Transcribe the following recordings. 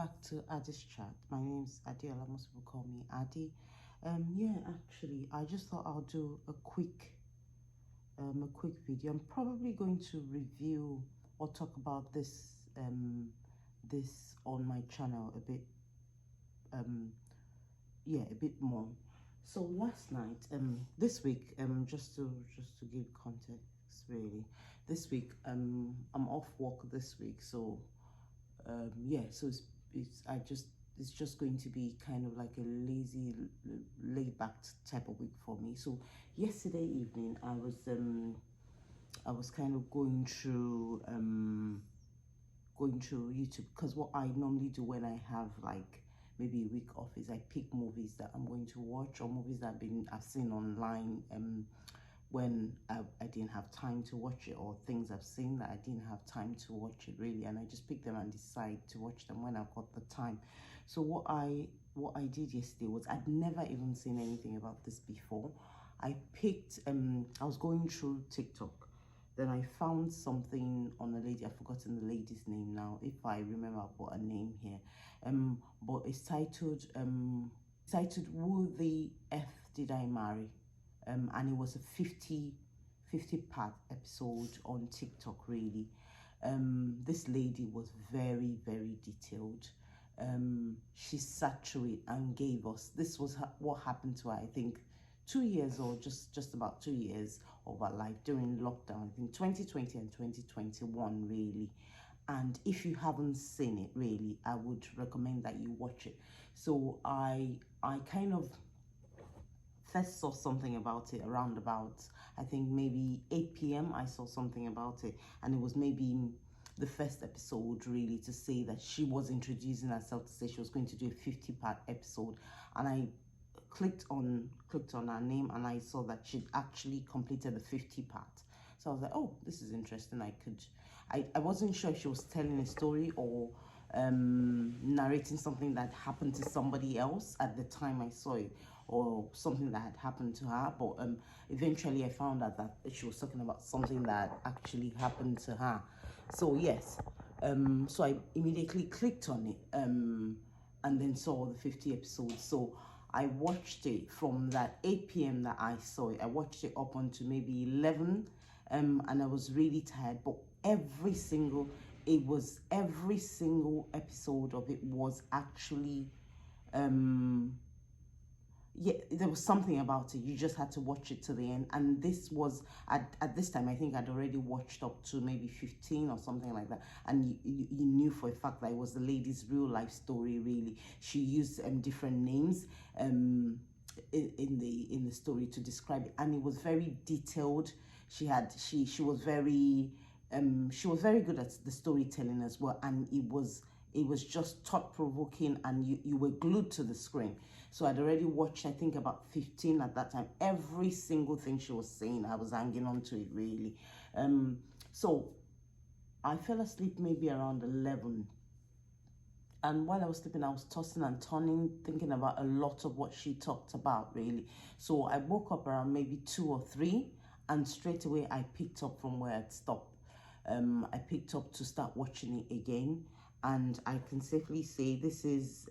back to Adi's chat. My name's Adiola. Most people call me Adi. Actually, I just thought I'll do a quick video. I'm probably going to review or talk about this this on my channel a bit a bit more. So last night, this week, just to give context, really, this week, I'm off work this week, so so it's just going to be kind of like a lazy, laid back type of week for me. So yesterday evening, I was kind of going through YouTube, because what I normally do when I have like maybe a week off is I pick movies that I'm going to watch, or movies that I've seen online when I didn't have time to watch it, or things I've seen that I didn't have time to watch it really, and I just pick them and decide to watch them when I've got the time. So what I did yesterday was, I'd never even seen anything about this before. I was going through TikTok, then I found something on a lady. I've forgotten the lady's name now. If I remember, I'll put a name here. But it's titled "Who the F Did I Marry?" And it was a 50 part episode on TikTok, really. This lady was very, very detailed. She sat through it and gave us, this was what happened to her, I think 2 years, or just about 2 years of her life during lockdown in 2020 and 2021, really. And if you haven't seen it, really, I would recommend that you watch it. So I kind of first saw something about it around about, I think maybe 8 p.m. I saw something about it, and it was maybe the first episode, really, to say that she was introducing herself, to say she was going to do a 50 part episode. And I clicked on her name, and I saw that she'd actually completed the 50 part. So I was like, oh, this is interesting. I wasn't sure if she was telling a story or narrating something that happened to somebody else at the time I saw it, or something that had happened to her. But eventually I found out that she was talking about something that actually happened to her. So yes, so I immediately clicked on it and then saw the 50 episodes. So I watched it from that 8 p.m. that I saw it. I watched it up until maybe 11, and I was really tired. But every single episode of it was actually, there was something about it. You just had to watch it to the end. And this was, at this time, I think I'd already watched up to maybe 15 or something like that. And you knew for a fact that it was the lady's real life story, really. She used different names in the story to describe it, and it was very detailed. She was very good at the storytelling as well, and it was just thought-provoking, and you were glued to the screen. So I'd already watched, I think, about 15 at that time. Every single thing she was saying, I was hanging on to it, really. So I fell asleep maybe around 11. And while I was sleeping, I was tossing and turning, thinking about a lot of what she talked about, really. So I woke up around maybe 2 or 3, and straight away I picked up from where I'd stopped. I picked up to start watching it again, and I can safely say this is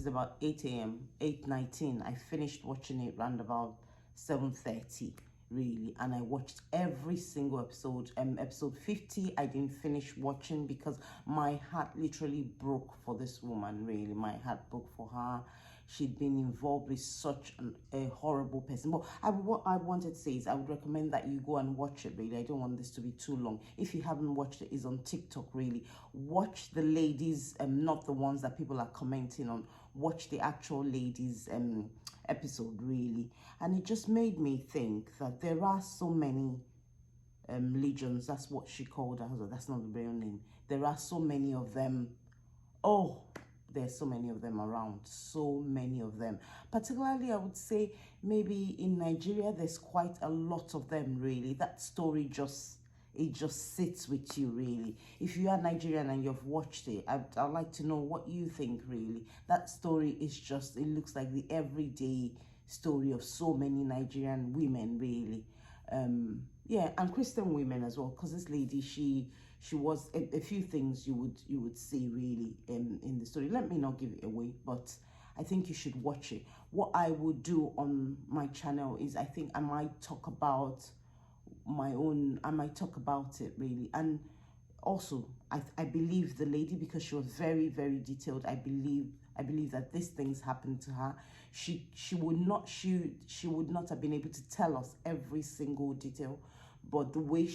about 8 a.m., 8:19. I finished watching it around about 7:30, really, and I watched every single episode. Episode 50, I didn't finish watching because my heart literally broke for this woman, really. My heart broke for her. She'd been involved with such a horrible person. But what I wanted to say is, I would recommend that you go and watch it, really. I don't want this to be too long. If you haven't watched it, it's on TikTok, really. Watch the ladies, not the ones that people are commenting on. Watch the actual ladies episode, really. And it just made me think that there are so many legions. That's what she called her. That's not the real name. There are so many of them. Oh, there's so many of them around, so many of them. Particularly, I would say maybe in Nigeria, there's quite a lot of them, really. That story just sits with you, really. If you are Nigerian and you've watched it, I'd like to know what you think, really. That story is just, it looks like the everyday story of so many Nigerian women, really. And Christian women as well, because this lady, she she was a few things you would see really in the story. Let me not give it away, but I think you should watch it. What I would do on my channel is, I think I might talk about I might talk about it really. And also, I believe the lady, because she was very, very detailed. I believe that these things happened to her. She would not have been able to tell us every single detail, but the way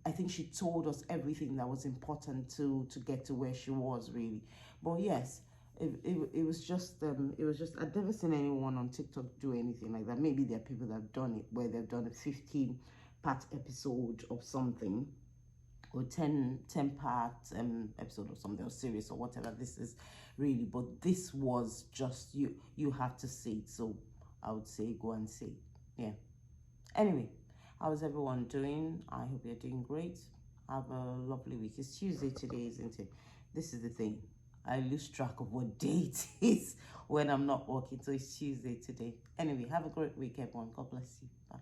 I think she told us everything that was important to get to where she was really. But yes, it was just I've never seen anyone on TikTok do anything like that. Maybe there are people that have done it, where they've done a 15-part episode of something, or 10 part episode or something, or series or whatever this is really. But this was just, you have to see it. So I would say go and see it. Yeah. Anyway, how's everyone doing? I hope you're doing great. Have a lovely week. It's Tuesday today, isn't it? This is the thing, I lose track of what day it is when I'm not working. So it's Tuesday today. Anyway, have a great week, everyone. God bless you. Bye.